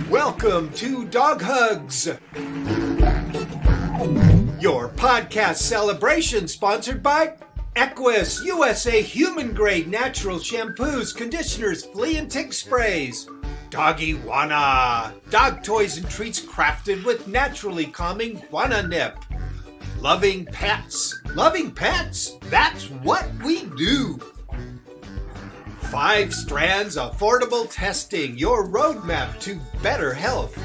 Welcome to Dog Hugs, your podcast celebration sponsored by Equis USA human-grade natural shampoos, conditioners, flea and tick sprays. Doggy Wana, dog toys and treats crafted with naturally calming guana nip. Loving pets, that's what we do. 5 Strands Affordable Testing, your roadmap to better health.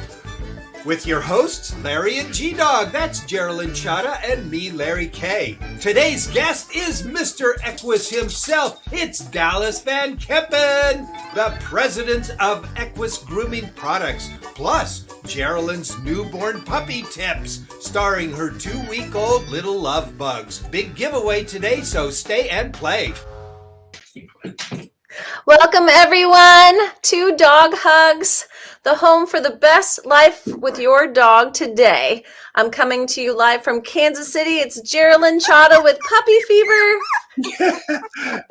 With your hosts, Larry and G-Dog, that's Geraldine Chata and me, Larry K. Today's guest is Mr. Equis himself. It's Dallas Van Kempen, the president of Equis Grooming Products, plus Geraldine's newborn puppy tips, starring her 2-week-old little love bugs. Big giveaway today, so stay and play. Welcome everyone to Dog Hugs, the home for the best life with your dog today. I'm coming to you live from Kansas City. It's Geraldine Chata with Puppy Fever.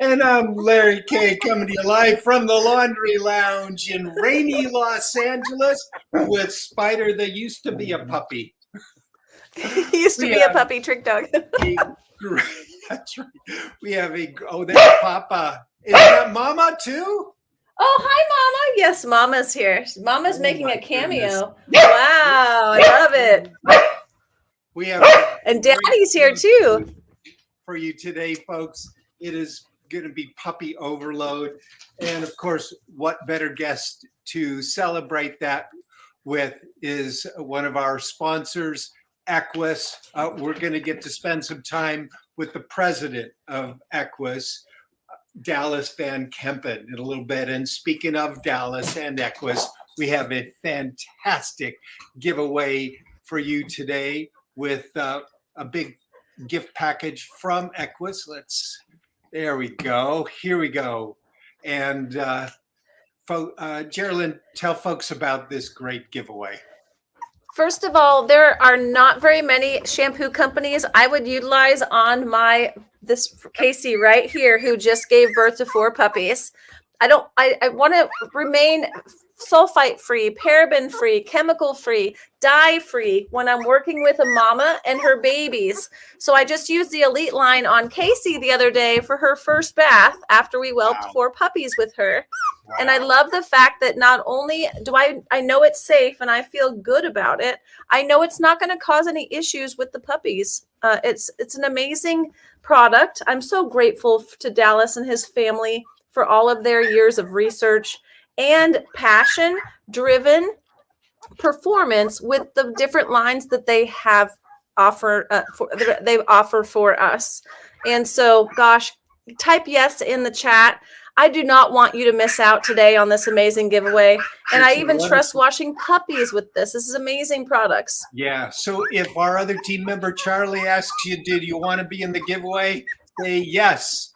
And I'm Larry K, coming to you live from the Laundry Lounge in rainy Los Angeles with Spider that used to be a puppy. He used to be a puppy trick dog. That's right. We have that's Papa. Is that Mama too? Oh, hi, Mama. Yes, Mama's here. Mama's making a cameo. Goodness. Wow, I love it. We have and Daddy's here too. For you today, folks. It is going to be puppy overload. And of course, what better guest to celebrate that with is one of our sponsors, Equis. We're going to get to spend some time with the president of Equis, Dallas Van Kempen, in a little bit. And speaking of Dallas and Equis, we have a fantastic giveaway for you today with a big gift package from Equis. There we go. Here we go. And Geraldine, tell folks about this great giveaway. First of all, there are not very many shampoo companies I would utilize on this Casey right here, who just gave birth to 4 puppies. I want to remain sulfite free, paraben free, chemical free, dye free when I'm working with a mama and her babies. So I just used the Elite line on Casey the other day for her first bath after we whelped 4 puppies with her. Wow. And I love the fact that not only do I know it's safe and I feel good about it, I know it's not going to cause any issues with the puppies. It's an amazing product. I'm so grateful to Dallas and his family for all of their years of research and passion-driven performance with the different lines that they have they offer for us. And so, gosh, type yes in the chat. I do not want you to miss out today on this amazing giveaway. And I even trust washing puppies with this. This is amazing products. Yeah. So if our other team member, Charlie, asks you, did you want to be in the giveaway? Say yes.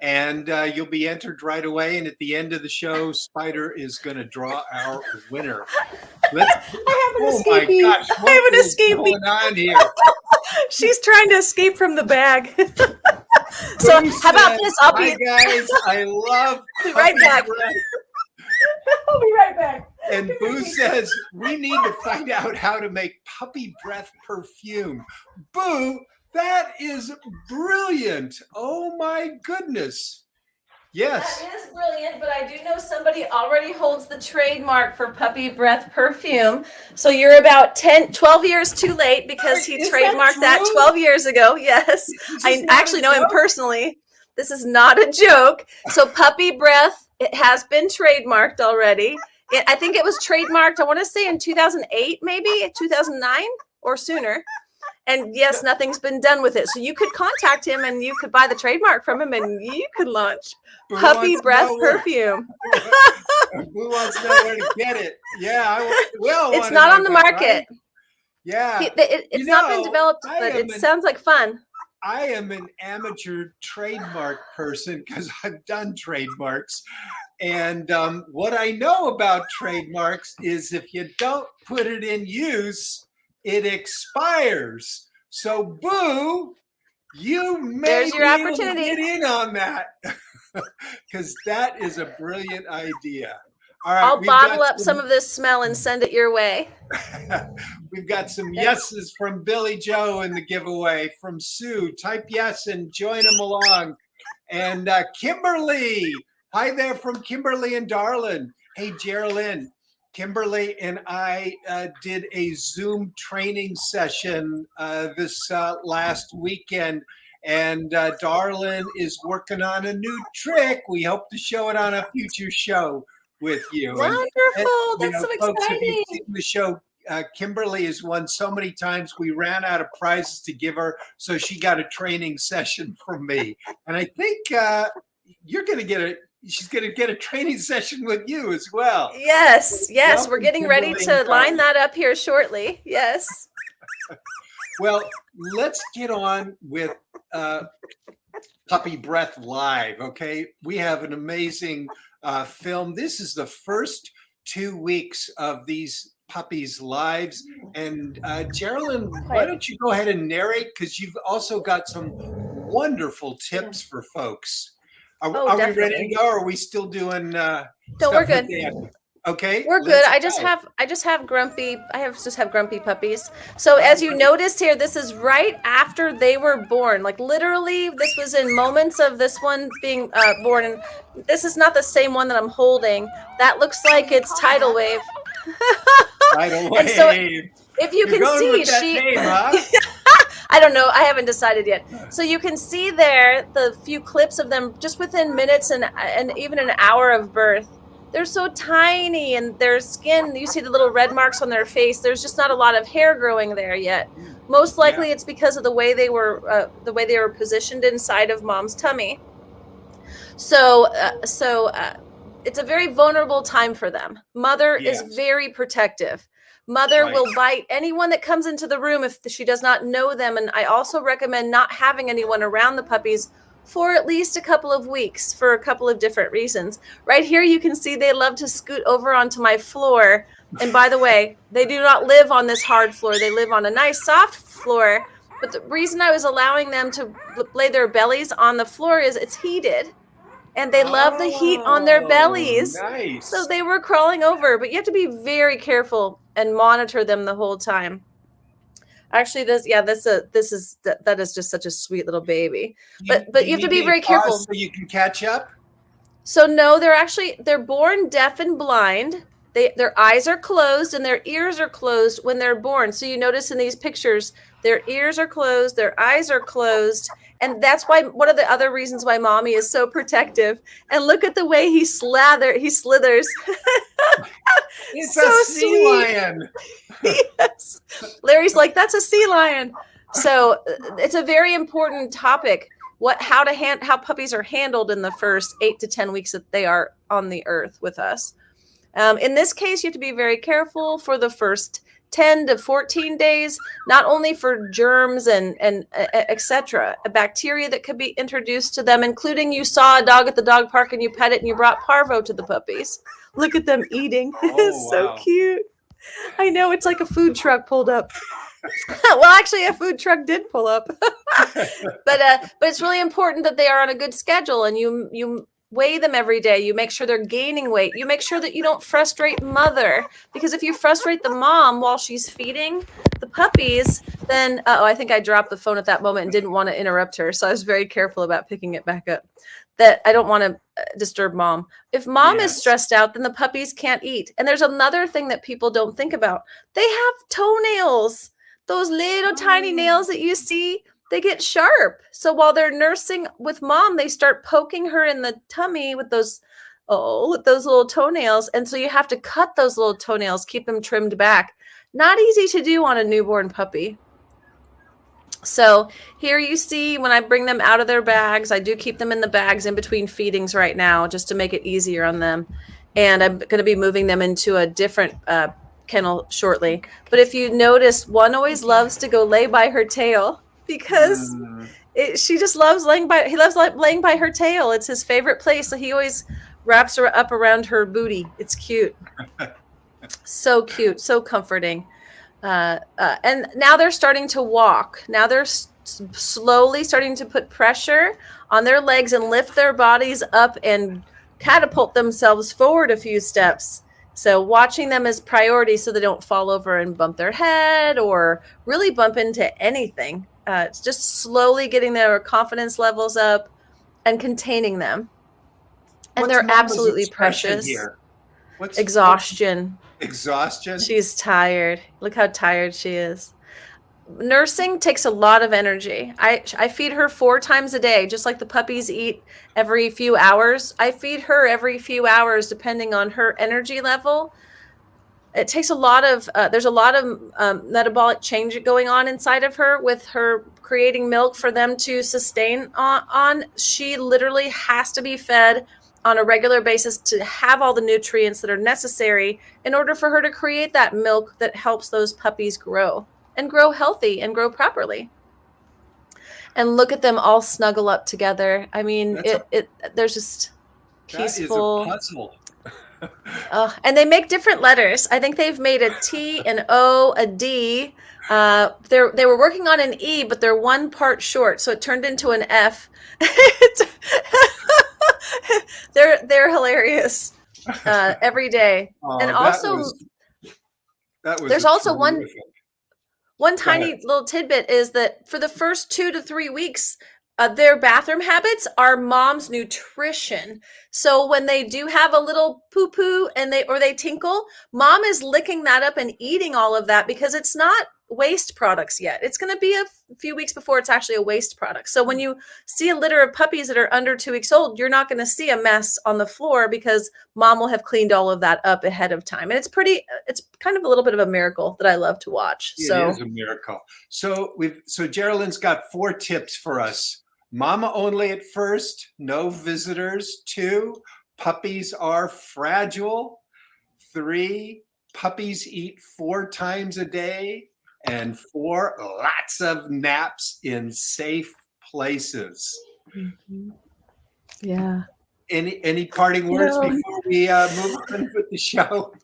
And you'll be entered right away. And at the end of the show, Spider is going to draw our winner. I have an escapee. My gosh, I have an escapee going on here? She's trying to escape from the bag. So how about this? I'll be guys. I love right back. I'll be right back. And Boo says we need to find out how to make puppy breath perfume. Boo, that is brilliant. Oh my goodness. Yes. That is brilliant, but I do know somebody already holds the trademark for puppy breath perfume. So you're about 12 years too late because he trademarked that 12 years ago. Yes. I actually know him personally. This is not a joke. So puppy breath, it has been trademarked already. I think it was trademarked, I want to say in 2008, maybe 2009 or sooner. And yes, nothing's been done with it. So you could contact him and you could buy the trademark from him and you could launch puppy breath perfume. Who wants to know where to get it? Yeah, it's not on the market. Right? Yeah. It's not been developed, but it sounds like fun. I am an amateur trademark person because I've done trademarks. And what I know about trademarks is if you don't put it in use, it expires. So, Boo, you may be able to get in on that because that is a brilliant idea. All right, I'll we've got bottle up some of this smell and send it your way. we've got some yeses from Billy Joe in the giveaway. From Sue, type yes and join them along. And Kimberly, hi there from Kimberly and Darlin. Hey, Geraldine, Kimberly and I did a Zoom training session this last weekend. And Darlin is working on a new trick. We hope to show it on a future show with you. Wonderful. That's so folks, if exciting. you've seen the show, Kimberly has won so many times. We ran out of prizes to give her, so she got a training session from me. And I think you're going to get she's going to get a training session with you as well. Yes. Welcome, We're getting ready to line that up here shortly. Yes. Well, let's get on with Puppy Breath Live, okay? We have an amazing film. This is the first 2 weeks of these puppies' lives. And Geraldine, why don't you go ahead and narrate? Because you've also got some wonderful tips for folks. Are we ready to go? Or are we still doing No, we're good. Okay, we're good. I just have grumpy puppies. So as you notice here, this is right after they were born. Like literally, this was in moments of this one being born. And this is not the same one that I'm holding. That looks like it's Tidal Wave. Tidal Wave. And so if you can see, name, huh? I don't know. I haven't decided yet. So you can see there the few clips of them just within minutes and even an hour of birth. They're so tiny, and their skin, you see the little red marks on their face. There's just not a lot of hair growing there yet. Most likely it's because of the way they were positioned inside of mom's tummy. So it's a very vulnerable time for them. Mother is very protective. Mother will bite anyone that comes into the room if she does not know them. And I also recommend not having anyone around the puppies for at least a couple of weeks for a couple of different reasons. Right here, you can see they love to scoot over onto my floor. And by the way, they do not live on this hard floor. They live on a nice soft floor. But the reason I was allowing them to lay their bellies on the floor is it's heated. And they love the heat on their bellies. Nice. So they were crawling over. But you have to be very careful and monitor them the whole time. Actually, that is just such a sweet little baby. But you have to be very careful. So you can catch up? So no, they're born deaf and blind. Their eyes are closed and their ears are closed when they're born. So you notice in these pictures, their ears are closed, their eyes are closed. And that's why one of the other reasons why mommy is so protective. And look at the way he slithers. It's so a sea lion. Yes. Larry's like, that's a sea lion. So it's a very important topic. How puppies are handled in the first 8 to 10 weeks that they are on the earth with us. In this case, you have to be very careful for the first 10 to 14 days, not only for germs and etc., bacteria that could be introduced to them, including you saw a dog at the dog park and you pet it and you brought parvo to the puppies. Look at them eating. It's so cute. I know, it's like a food truck pulled up. Well, actually, a food truck did pull up. But it's really important that they are on a good schedule, and you weigh them every day. You make sure they're gaining weight. You make sure that you don't frustrate mother, because if you frustrate the mom while she's feeding the puppies, then I think I dropped the phone at that moment and didn't want to interrupt her. So I was very careful about picking it back up. That I don't want to disturb mom. If mom is stressed out, then the puppies can't eat. And there's another thing that people don't think about. They have toenails. Those little tiny nails that you see, they get sharp. So while they're nursing with mom, they start poking her in the tummy with those little toenails. And so you have to cut those little toenails, keep them trimmed back. Not easy to do on a newborn puppy. So here you see when I bring them out of their bags, I do keep them in the bags in between feedings right now, just to make it easier on them. And I'm going to be moving them into a different kennel shortly. But if you notice, one always loves to go lay by her tail, because she just loves laying by her tail. It's his favorite place. So he always wraps her up around her booty. It's cute. So cute, so comforting. And now they're starting to walk. Now they're slowly starting to put pressure on their legs and lift their bodies up and catapult themselves forward a few steps. So watching them as priority so they don't fall over and bump their head or really bump into anything. It's just slowly getting their confidence levels up and containing them. And What's they're Mama's absolutely expression precious. here? Exhaustion. Exhaustion? She's tired. Look how tired she is. Nursing takes a lot of energy. I feed her 4 times a day, just like the puppies eat every few hours. I feed her every few hours, depending on her energy level. It takes a lot of, there's a lot of metabolic change going on inside of her with her creating milk for them to sustain on. She literally has to be fed on a regular basis to have all the nutrients that are necessary in order for her to create that milk that helps those puppies grow and grow healthy and grow properly. And look at them all snuggle up together. I mean, there's just peaceful. That is a puzzle. And they make different letters. I think they've made a T, an O, a D. They were working on an E, but they're one part short, so it turned into an F. They're hilarious every day. And also, there's also one tiny little tidbit is that for the first 2 to 3 weeks, their bathroom habits are mom's nutrition. So when they do have a little poo-poo and they tinkle, mom is licking that up and eating all of that because it's not waste products yet. It's going to be a few weeks before it's actually a waste product. So when you see a litter of puppies that are under 2 weeks old, you're not going to see a mess on the floor because mom will have cleaned all of that up ahead of time. And it's kind of a little bit of a miracle that I love to watch. It is a miracle. So Geraldine's got 4 tips for us. Mama only at first, no visitors. 2, puppies are fragile. 3, puppies eat 4 times a day. And 4, lots of naps in safe places. Mm-hmm. Yeah. Any parting words before we move on with the show?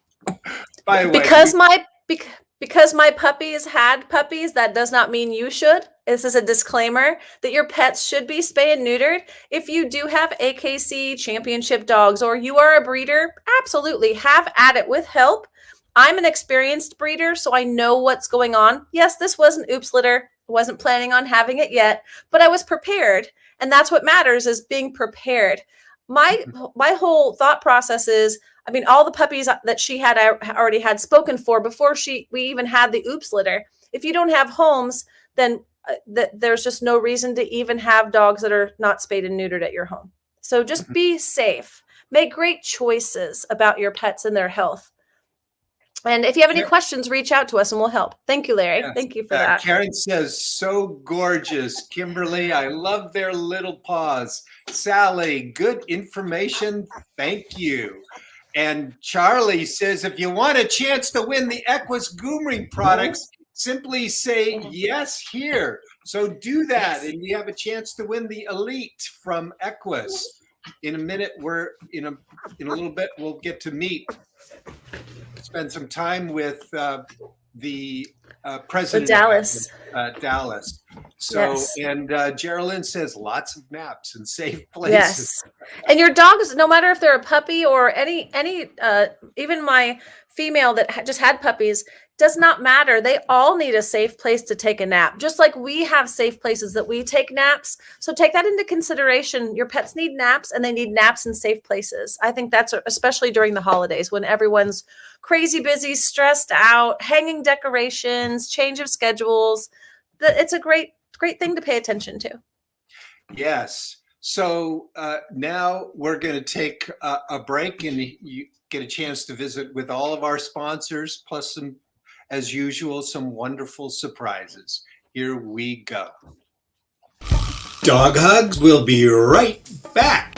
By the way, because my puppies had puppies, that does not mean you should. This is a disclaimer that your pets should be spayed and neutered. If you do have AKC championship dogs or you are a breeder, absolutely have at it with help. I'm an experienced breeder, so I know what's going on. Yes, this was an oops litter. I wasn't planning on having it yet, but I was prepared. And that's what matters, is being prepared. My whole thought process is, I mean, all the puppies that she had, I already had spoken for before we even had the oops litter. If you don't have homes, then there's just no reason to even have dogs that are not spayed and neutered at your home. So just be safe. Make great choices about your pets and their health. And if you have any questions, reach out to us and we'll help. Thank you, Larry. Yes. Thank you for that. Karen says, so gorgeous. Kimberly, I love their little paws. Sally, good information. Thank you. And Charlie says, if you want a chance to win the Equis Grooming products, simply say yes here. So do that, and you have a chance to win the Elite from Equis. In a minute, in a little bit, we'll get to spend some time with the president of Dallas. So, yes. And Geraldine says lots of naps in safe places. Yes. And your dogs, no matter if they're a puppy or any even my female that just had puppies, does not matter. They all need a safe place to take a nap, just like we have safe places that we take naps. So take that into consideration. Your pets need naps, and they need naps in safe places. I think that's especially during the holidays when everyone's crazy busy, stressed out, hanging decorations, change of schedules. It's a great thing to pay attention to. Yes. So now we're going to take a break, and you get a chance to visit with all of our sponsors, plus some, as usual, some wonderful surprises. Here we go. Dog Hugs will be right back.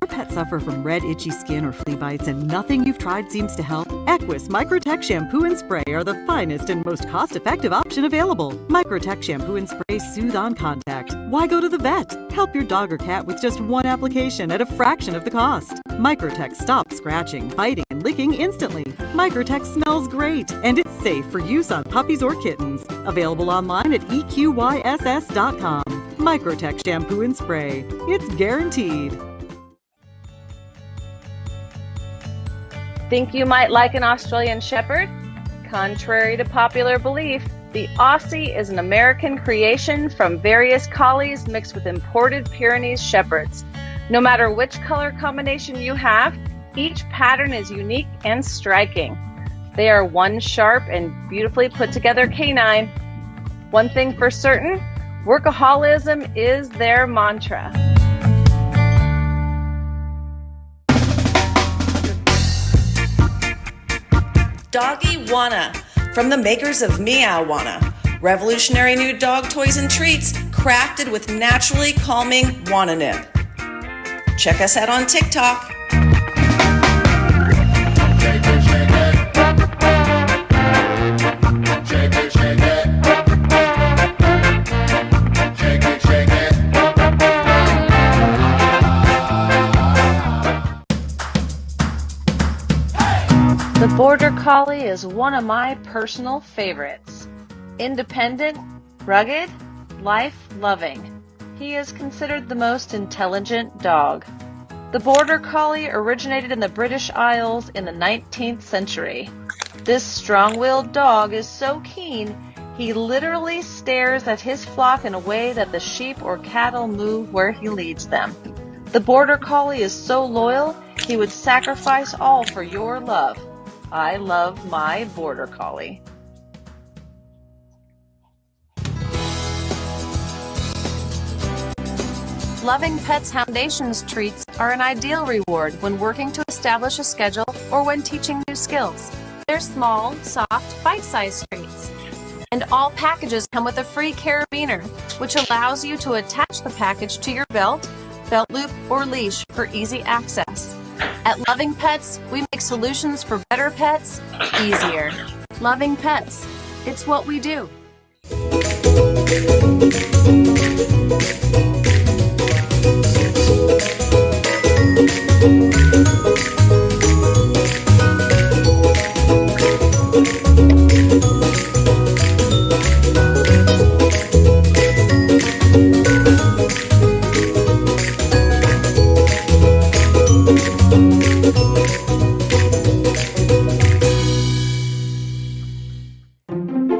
Your pet suffer from red, itchy skin or flea bites and nothing you've tried seems to help? Equis Microtech Shampoo and Spray are the finest and most cost-effective option available. Microtech Shampoo and Spray soothe on contact. Why go to the vet? Help your dog or cat with just one application at a fraction of the cost. Microtech stops scratching, biting, and licking instantly. Microtech smells great, and it's safe for use on puppies or kittens. Available online at EQyss.com. Microtech Shampoo and Spray. It's guaranteed. Think you might like an Australian Shepherd? Contrary to popular belief, the Aussie is an American creation from various collies mixed with imported Pyrenees Shepherds. No matter which color combination you have, each pattern is unique and striking. They are one sharp and beautifully put together canine. One thing for certain, workaholism is their mantra. Doggy Wanna, from the makers of Meow Wanna. Revolutionary new dog toys and treats crafted with naturally calming Wanna nip. Check us out on TikTok. The Border Collie is one of my personal favorites. Independent, rugged, life-loving. He is considered the most intelligent dog. The Border Collie originated in the British Isles in the 19th century. This strong-willed dog is so keen, he literally stares at his flock in a way that the sheep or cattle move where he leads them. The Border Collie is so loyal, he would sacrifice all for your love. I love my Border Collie. Loving Pets Foundation's treats are an ideal reward when working to establish a schedule or when teaching new skills. They're small, soft, bite-sized treats. And all packages come with a free carabiner, which allows you to attach the package to your belt loop, or leash for easy access. At Loving Pets, we make solutions for better pets easier. Loving Pets, it's what we do.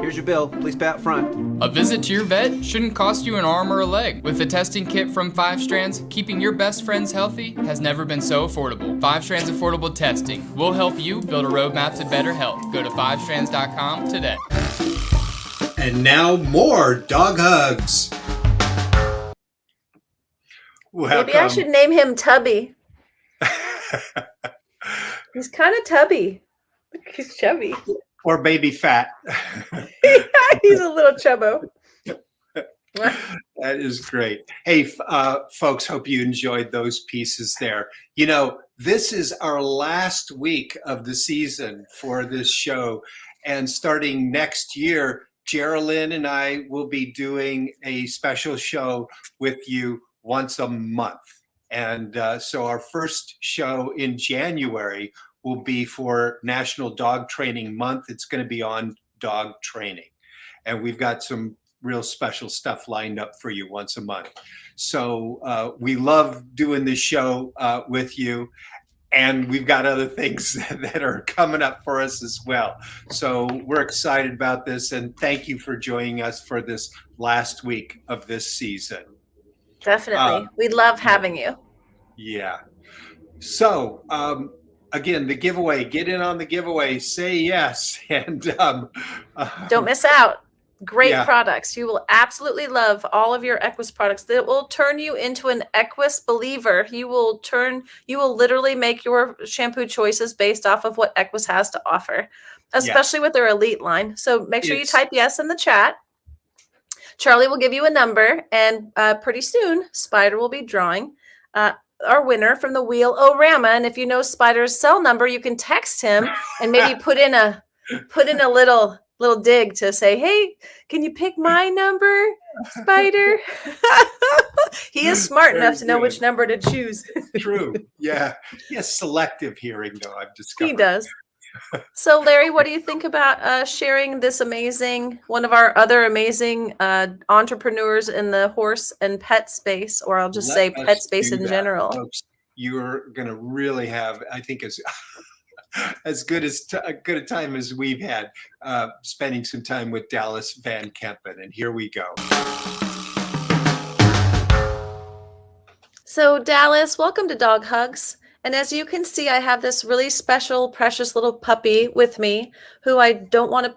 Here's your bill. Please pay out front. A visit to your vet shouldn't cost you an arm or a leg. With a testing kit from 5 Strands, keeping your best friends healthy has never been so affordable. 5 Strands Affordable Testing will help you build a roadmap to better health. Go to 5strands.com today. And now more dog hugs. Maybe I should name him Tubby. He's kind of tubby. He's chubby. Or baby fat. He's a little chubbo. That is great. Hey, folks, hope you enjoyed those pieces there. You know, this is our last week of the season for this show. And starting next year, Geraldine and I will be doing a special show with you once a month. And so our first show in January will be for National Dog Training Month. It's going to be on dog training. And we've got some real special stuff lined up for you once a month. So we love doing this show with you. And we've got other things that are coming up for us as well. So we're excited about this. And thank you for joining us for this last week of this season. Definitely. We love having you. Yeah. So, again, the giveaway, get in on the giveaway, say yes. And don't miss out. Great products. You will absolutely love all of your EQyss products. That will turn you into an EQyss believer. You will literally make your shampoo choices based off of what EQyss has to offer, especially with their Elite line. So make sure you type yes in the chat. Charlie will give you a number, and pretty soon Spider will be drawing our winner from the Wheel-O-Rama. And if you know Spider's cell number, you can text him and maybe put in a little dig to say, hey, can you pick my number, Spider? He is smart enough to know which number to choose. True. Yeah. He has selective hearing, though, I've discovered. He does. So, Larry, what do you think about sharing this one of our other amazing entrepreneurs in the horse and pet space, or I'll just say pet space in general? Folks, you're going to really have, I think, as good a time as we've had spending some time with Dallas Van Kempen. And here we go. So Dallas, welcome to Dog Hugs. And as you can see, I have this really special, precious little puppy with me who I don't want to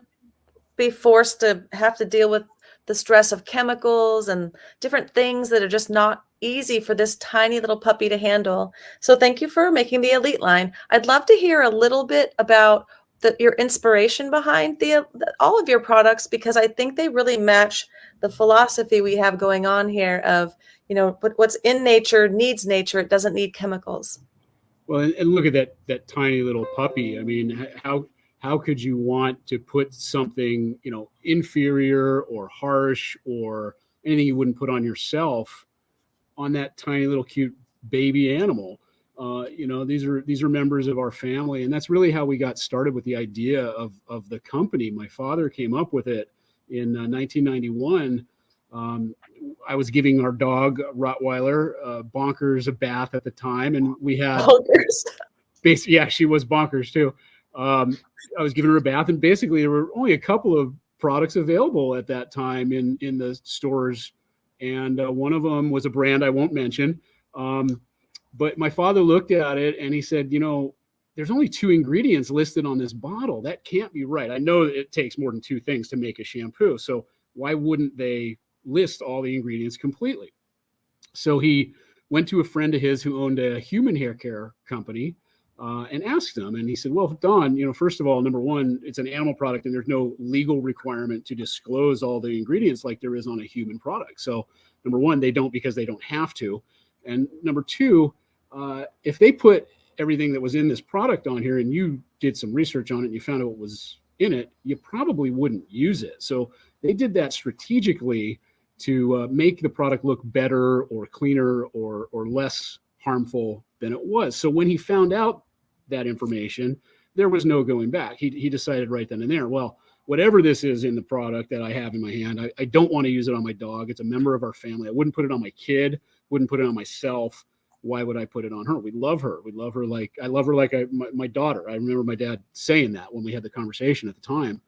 be forced to have to deal with the stress of chemicals and different things that are just not easy for this tiny little puppy to handle. So thank you for making the Elite line. I'd love to hear a little bit about your inspiration behind all of your products, because I think they really match the philosophy we have going on here of, what's in nature needs nature. It doesn't need chemicals. Well, and look at that tiny little puppy. I mean, how could you want to put something, inferior or harsh or anything you wouldn't put on yourself on that tiny little cute baby animal? These are members of our family, and that's really how we got started with the idea of the company. My father came up with it in 1991. I was giving our dog Rottweiler Bonkers a bath at the time, and we had Bonkers. Basically, yeah, she was Bonkers too. I was giving her a bath, and basically there were only a couple of products available at that time in the stores, and one of them was a brand I won't mention. But my father looked at it and he said, there's only 2 ingredients listed on this bottle. That can't be right. I know that it takes more than 2 things to make a shampoo, so why wouldn't they list all the ingredients completely? So he went to a friend of his who owned a human hair care company and asked him, and he said, well, Don, first of all, number one, it's an animal product and there's no legal requirement to disclose all the ingredients like there is on a human product. So number one, they don't, because they don't have to. And number two, if they put everything that was in this product on here and you did some research on it and you found out what was in it, you probably wouldn't use it. So they did that strategically to make the product look better or cleaner or less harmful than it was. So when he found out that information, there was no going back. He decided right then and there, well, whatever this is in the product that I have in my hand, I don't want to use it on my dog. It's a member of our family. I wouldn't put it on my kid, wouldn't put it on myself. Why would I put it on her? We love her. We love her like I love her like my daughter. I remember my dad saying that when we had the conversation at the time.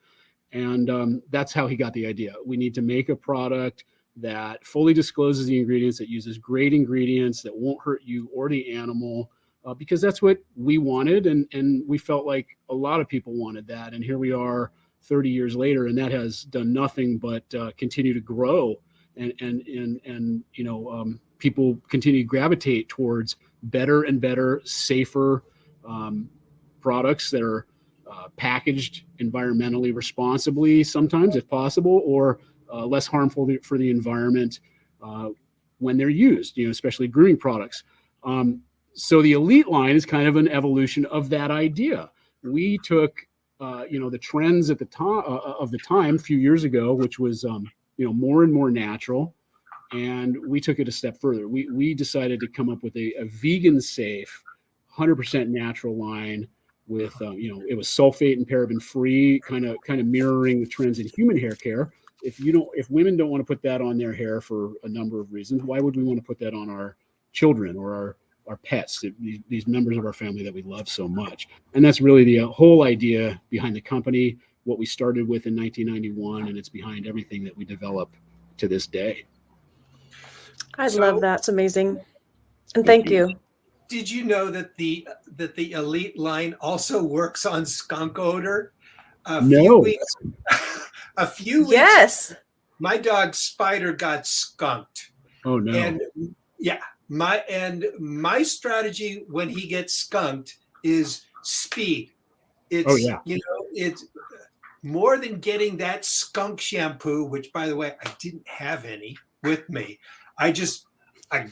And that's how he got the idea. We need to make a product that fully discloses the ingredients, that uses great ingredients, that won't hurt you or the animal, because that's what we wanted. And we felt like a lot of people wanted that. And here we are 30 years later, and that has done nothing but continue to grow. And people continue to gravitate towards better and better, safer products that are packaged environmentally responsibly, sometimes if possible, or less harmful for the environment when they're used, especially grooming products. So the Elite line is kind of an evolution of that idea. We took, the trends at the time a few years ago, which was, more and more natural. And we took it a step further. We decided to come up with a vegan safe, 100% natural line with, it was sulfate and paraben free, kind of mirroring the trends in human hair care. If women don't want to put that on their hair for a number of reasons, why would we want to put that on our children or our pets, these members of our family that we love so much? And that's really the whole idea behind the company, what we started with in 1991, and it's behind everything that we develop to this day. I love that. It's amazing. And thank you. Did you know that the Elite line also works on skunk odor? A few weeks. Yes. My dog Spider got skunked. Oh no. And yeah, my strategy when he gets skunked is speed. It's it's more than getting that skunk shampoo, which by the way, I didn't have any with me. I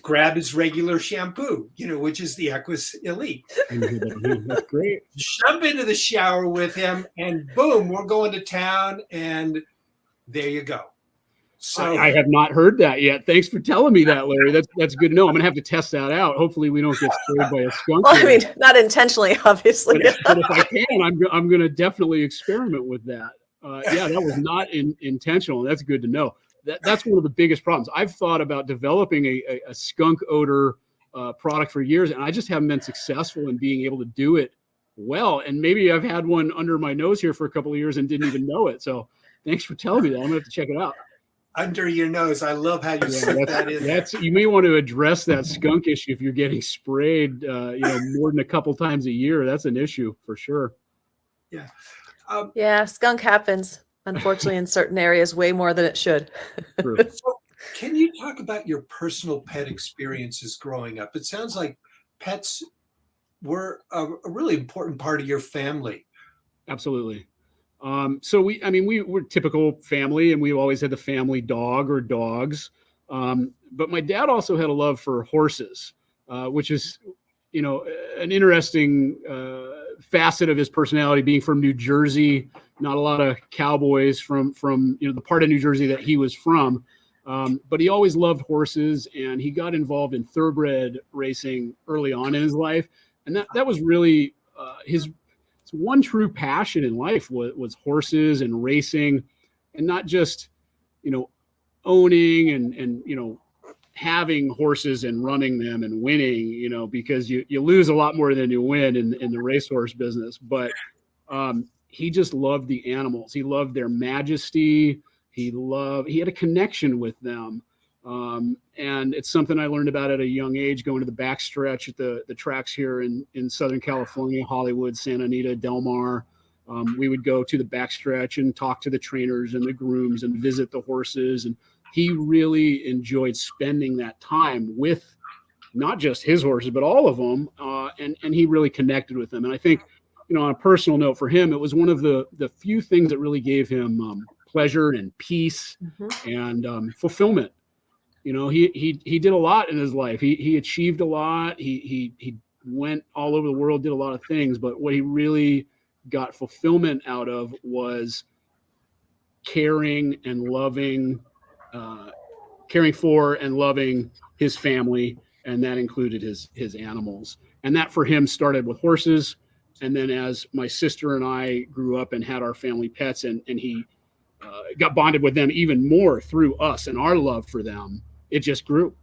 grab his regular shampoo, which is the Equis Elite. That's great. Jump into the shower with him, and boom, we're going to town, and there you go. So I have not heard that yet. Thanks for telling me that, Larry. That's good to know. I'm gonna have to test that out. Hopefully, we don't get sprayed by a skunk. Well, I mean, not intentionally, obviously. But if I can, I'm gonna definitely experiment with that. That was not intentional. That's good to know. That's one of the biggest problems. I've thought about developing a skunk odor product for years, and I just haven't been successful in being able to do it well, and maybe I've had one under my nose here for a couple of years and didn't even know it. So thanks for telling me that. I'm gonna have to check it out. Under your nose. I love how you slip that in. That's you may want to address that skunk issue if you're getting sprayed, more than a couple times a year. That's an issue for sure. Yeah. Yeah, skunk happens, unfortunately, in certain areas way more than it should. True. So can you talk about your personal pet experiences growing up? It sounds like pets were a really important part of your family. Absolutely. So we were typical family, and we always had the family dog or dogs. But my dad also had a love for horses, which is, an interesting facet of his personality. Being from New Jersey, not a lot of cowboys from the part of New Jersey that he was from. But he always loved horses, and he got involved in thoroughbred racing early on in his life, and that was really his one true passion in life was horses and racing, and not just owning and having horses and running them and winning, because you lose a lot more than you win in the racehorse business. But he just loved the animals. He loved their majesty. He had a connection with them. And it's something I learned about at a young age, going to the backstretch at the tracks here in Southern California, Hollywood, Santa Anita, Del Mar. We would go to the backstretch and talk to the trainers and the grooms and visit the horses. And he really enjoyed spending that time with not just his horses, but all of them. And he really connected with them. And I think, on a personal note for him, it was one of the few things that really gave him pleasure and peace and fulfillment. He did a lot in his life. He achieved a lot. He went all over the world, did a lot of things, but what he really got fulfillment out of was caring for and loving his family, and that included his animals. And that for him started with horses, and then as my sister and I grew up and had our family pets, and he got bonded with them even more through us and our love for them, it just grew.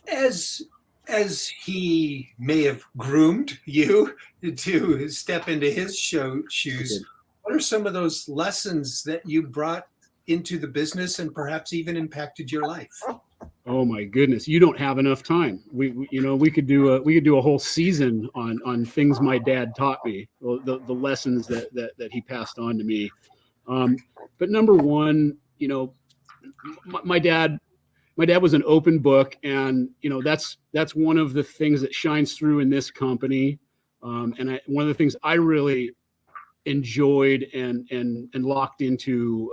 As he may have groomed you to step into his shoes, what are some of those lessons that you brought into the business and perhaps even impacted your life? Oh my goodness, you don't have enough time. We could do a whole season on things my dad taught me, the lessons that he passed on to me. But number one, my dad was an open book, and that's one of the things that shines through in this company. And one of the things I really enjoyed and locked into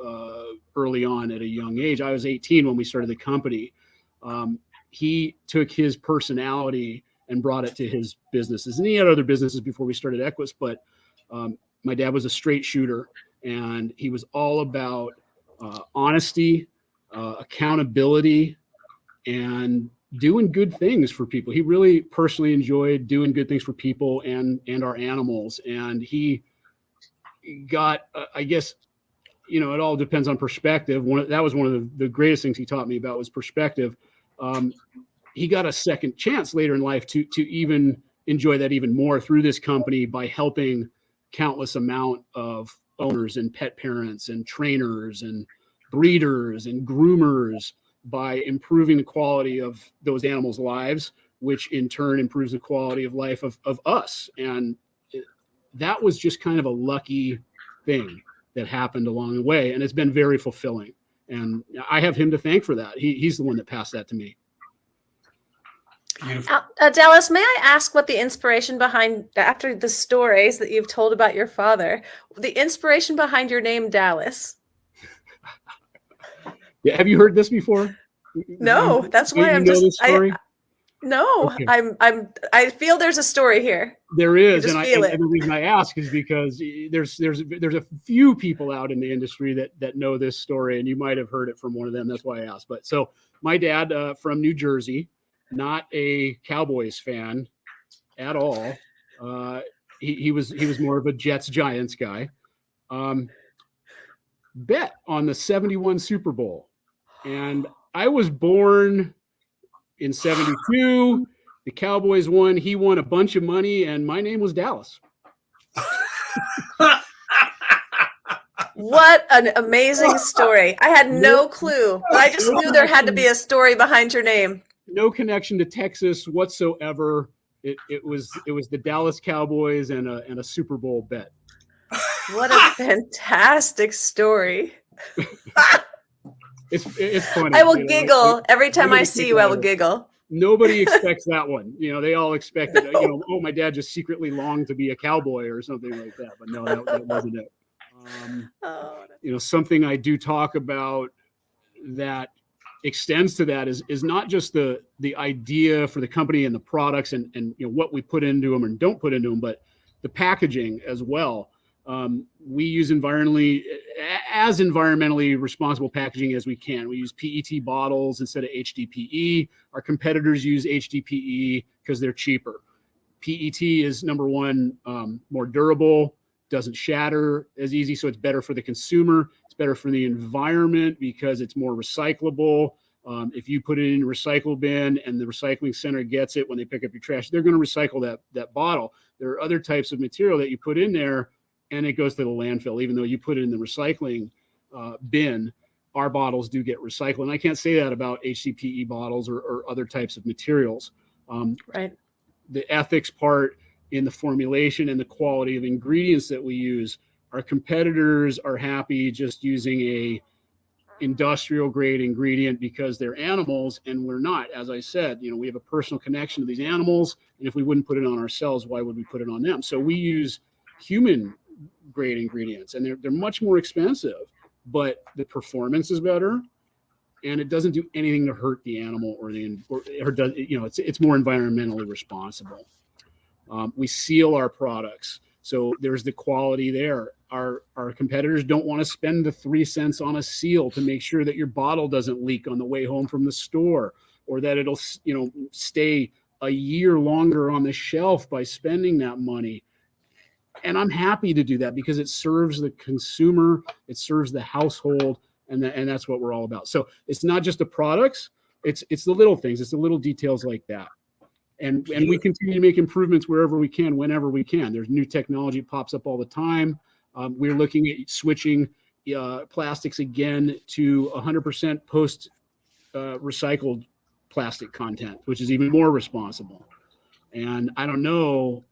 early on at a young age. I was 18 when we started the company. He took his personality and brought it to his businesses, and he had other businesses before we started EQyss. But my dad was a straight shooter, and he was all about honesty, accountability, and doing good things for people. He really personally enjoyed doing good things for people and our animals. And he got, I guess, it all depends on perspective. That was one of the greatest things he taught me about was perspective. He got a second chance later in life to even enjoy that even more through this company by helping countless amount of owners and pet parents and trainers and breeders and groomers by improving the quality of those animals' lives, which in turn improves the quality of life of us. And that was just kind of a lucky thing that happened along the way. And it's been very fulfilling. And I have him to thank for that. He's the one that passed that to me. Dallas, may I ask what the inspiration behind, after the stories that you've told about your father, the inspiration behind your name, Dallas? Yeah, have you heard this before? No, that's why I'm just. This story? No, okay. I feel there's a story here. There is, and the reason I ask is because there's a few people out in the industry that know this story, and you might have heard it from one of them. That's why I asked. But so my dad from New Jersey, not a Cowboys fan at all. He was more of a Jets Giants guy. Bet on the 71 Super Bowl, and I was born in 72. The Cowboys won. He won a bunch of money, and my name was Dallas. What an amazing story. I had no clue, but I just knew there had to be a story behind your name. No connection to Texas whatsoever. It was the Dallas Cowboys and a Super Bowl bet. What a fantastic story. It's funny. I will giggle every time I see you. I will giggle. Nobody expects that one. They all expected, oh, my dad just secretly longed to be a cowboy or something like that. But no, that wasn't it. Something I do talk about that extends to that is not just the idea for the company and the products and what we put into them and don't put into them, but the packaging as well. We use environmentally responsible packaging as we can. We use PET bottles instead of HDPE. Our competitors use HDPE because they're cheaper. PET is number one, more durable, doesn't shatter as easy, so it's better for the consumer. It's better for the environment because it's more recyclable. If you put it in a recycle bin and the recycling center gets it when they pick up your trash, they're going to recycle that bottle. There are other types of material that you put in there and it goes to the landfill, even though you put it in the recycling bin. Our bottles do get recycled. And I can't say that about HDPE bottles or other types of materials. Right. The ethics part in the formulation and the quality of ingredients that we use, our competitors are happy just using a industrial grade ingredient because they're animals and we're not. As I said, we have a personal connection to these animals, and if we wouldn't put it on ourselves, why would we put it on them? So we use human grade ingredients, and they're much more expensive, but the performance is better, and it doesn't do anything to hurt the animal or does, it's more environmentally responsible. We seal our products, so there's the quality there. Our competitors don't want to spend the 3 cents on a seal to make sure that your bottle doesn't leak on the way home from the store, or that it'll stay a year longer on the shelf by spending that money. And I'm happy to do that because it serves the consumer, it serves the household, and that's what we're all about. So it's not just the products, it's the little things, it's the little details like that. And we continue to make improvements wherever we can, whenever we can. There's new technology pops up all the time. We're looking at switching plastics again to 100% post recycled plastic content, which is even more responsible. And I don't know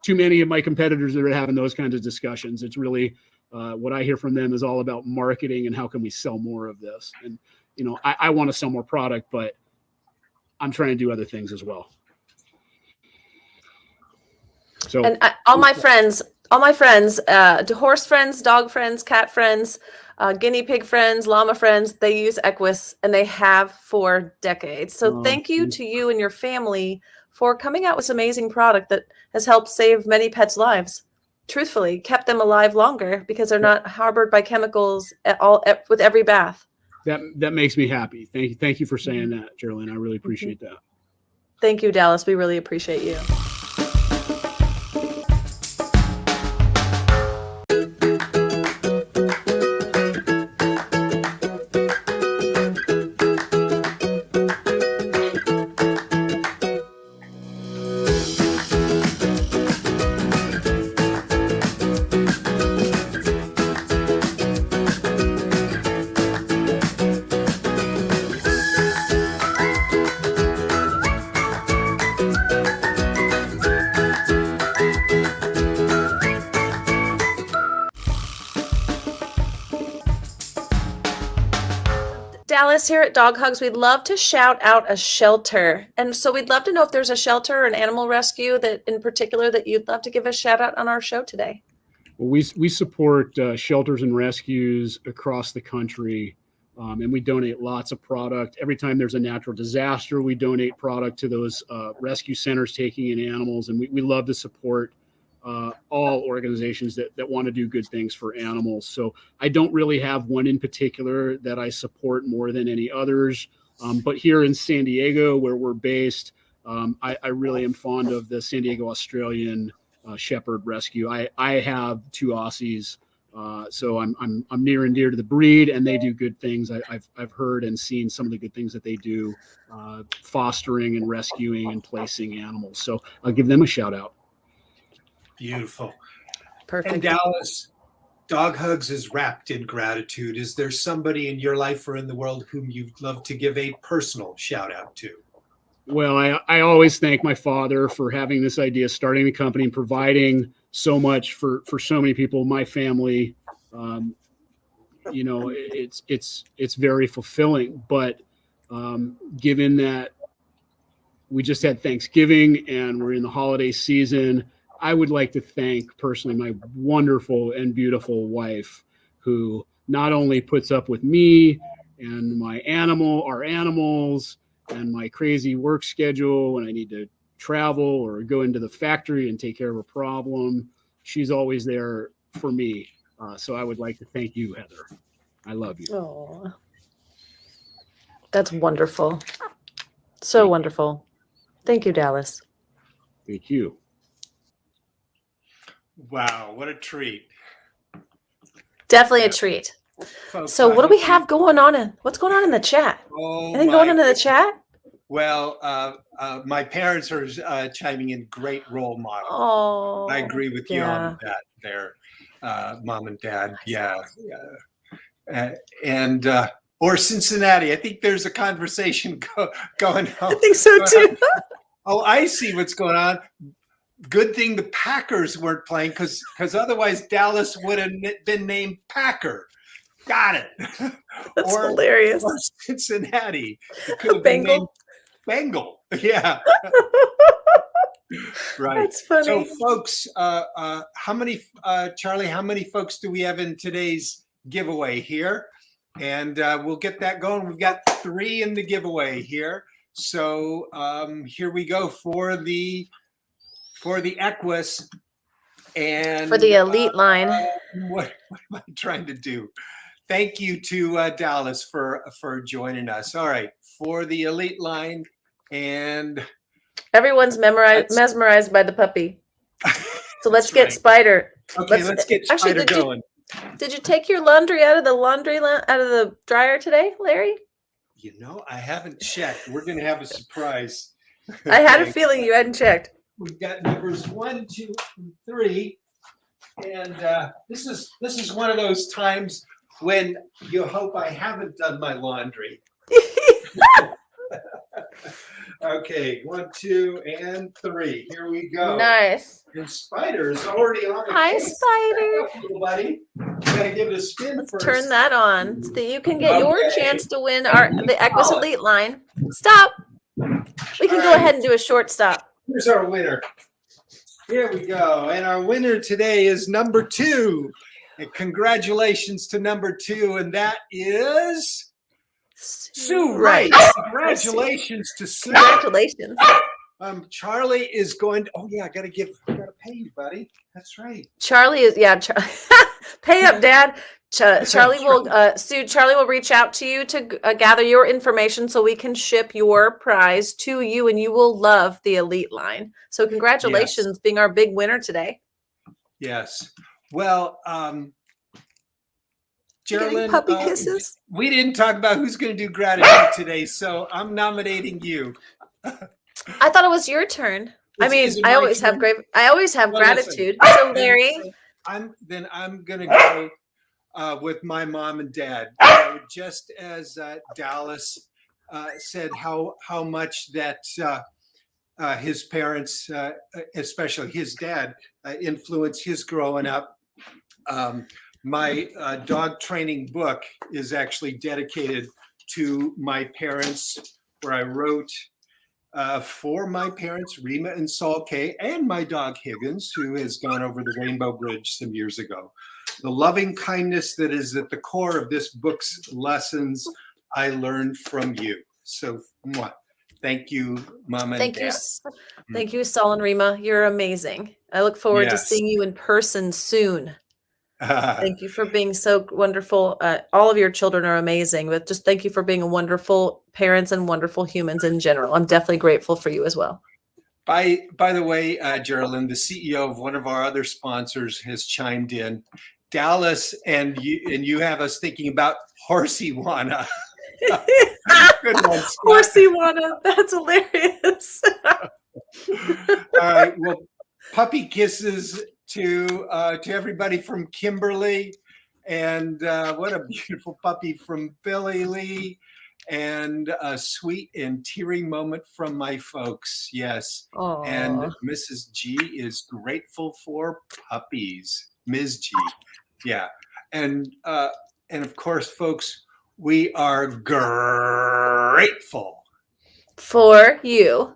too many of my competitors that are having those kinds of discussions. It's really what I hear from them is all about marketing and how can we sell more of this. And I want to sell more product, but I'm trying to do other things as well. So, and all my friends, horse friends, dog friends, cat friends, guinea pig friends, llama friends, they use EQyss, and they have for decades. So thank you to you and your family for coming out with this amazing product that has helped save many pets' lives. Truthfully, kept them alive longer because they're not harbored by chemicals with every bath. That makes me happy. Thank you for saying that, Geraldine. I really appreciate that. Thank you, Dallas. We really appreciate you. Dallas, here at Dog Hugs, we'd love to shout out a shelter. And so we'd love to know if there's a shelter or an animal rescue that in particular that you'd love to give a shout out on our show today. Well, we support shelters and rescues across the country, and we donate lots of product. Every time there's a natural disaster, we donate product to those rescue centers taking in animals. And we love to support all organizations that want to do good things for animals. So I don't really have one in particular that I support more than any others. But here in San Diego, where we're based, I really am fond of the San Diego Australian Shepherd Rescue. I have 2 Aussies So I'm near and dear to the breed, and they do good things. I've heard and seen some of the good things that they do, fostering and rescuing and placing animals. So I'll give them a shout out. Beautiful. Perfect. And Dallas, Dog Hugs is wrapped in gratitude. Is there somebody in your life or in the world whom you'd love to give a personal shout out to? Well, I always thank my father for having this idea, starting the company, and providing so much for so many people. My family, it's very fulfilling. But given that we just had Thanksgiving and we're in the holiday season, I would like to thank personally my wonderful and beautiful wife, who not only puts up with me and our animals, and my crazy work schedule when I need to travel or go into the factory and take care of a problem. She's always there for me. So I would like to thank you, Heather. I love you. Oh, that's wonderful. So wonderful. Thank you, Dallas. Thank you. Wow, what a treat. Definitely a treat. Folks, So I what do we hope have going on? What's going on in the chat? Oh, Anything going my on in the chat? Well, my parents are chiming in. Great role model. Oh, I agree with you yeah. on that there, Mom and Dad. Yeah. And or Cincinnati. I think there's a conversation going on. I think so too. Oh, I see what's going on. Good thing the Packers weren't playing, because otherwise Dallas would have been named Packer. Got it. That's hilarious. Or Cincinnati. It could have been named Bengal. Yeah. Right. That's funny. So, folks, how many, Charlie, how many folks do we have in today's giveaway here? And we'll get that going. We've got 3 in the giveaway here. So here we go for the Equis and For the Elite line. What am I trying to do? Thank you to Dallas for joining us. All right, for the Elite line, and Everyone's mesmerized by the puppy. So let's get right. Spider. Okay, let's get Spider going. Did you take your laundry out of the dryer today, Larry? You know, I haven't checked. We're going to have a surprise. I had a feeling you hadn't checked. We've got numbers 1, 2, and 3, and this is one of those times when you hope I haven't done my laundry. Okay, 1, 2, and 3. Here we go. Nice. And Spider is already on the Hi, case. Spider. Little buddy. Gotta give it a spin first. Turn that on so that you can get your Okay. chance to win the Equis Elite line. Stop. We can go ahead and do a short stop. Here's our winner. Here we go. And our winner today is number 2. And congratulations to number 2. And that is Sue Wright. Congratulations to Sue. Congratulations. Charlie is going to, I gotta pay you, buddy. That's right. Charlie is, pay up, Dad. Charlie will reach out to you to gather your information so we can ship your prize to you, and you will love the Elite line. So congratulations being our big winner today. Yes. Well, Geraldine, puppy kisses. We didn't talk about who's going to do gratitude today, so I'm nominating you. I thought it was your turn. Is it I my always turn? have Well, gratitude. listen. So Larry, I'm going to go with my mom and dad. Just as Dallas said, how much that his parents, especially his dad, influenced his growing up. My dog training book is actually dedicated to my parents, where I wrote for my parents, Rima and Saul K., and my dog Higgins, who has gone over the Rainbow Bridge some years ago. The loving kindness that is at the core of this book's lessons I learned from you. So, thank you, Mom and Dad. Thank you, Saul and Rima. You're amazing. I look forward to seeing you in person soon. Thank you for being so wonderful. All of your children are amazing, but just thank you for being wonderful parents and wonderful humans in general. I'm definitely grateful for you as well. By the way, Geraldine, the CEO of one of our other sponsors has chimed in, Dallas and you have us thinking about Horsey Wanna. Good one, Scott. Horsey Wanna. That's hilarious. All right. Well, puppy kisses to everybody from Kimberly, and what a beautiful puppy from Billy Lee, and a sweet and teary moment from my folks. Yes. Aw. And Mrs. G is grateful for puppies. Ms. G. Yeah. And of course, folks, we are grateful For you.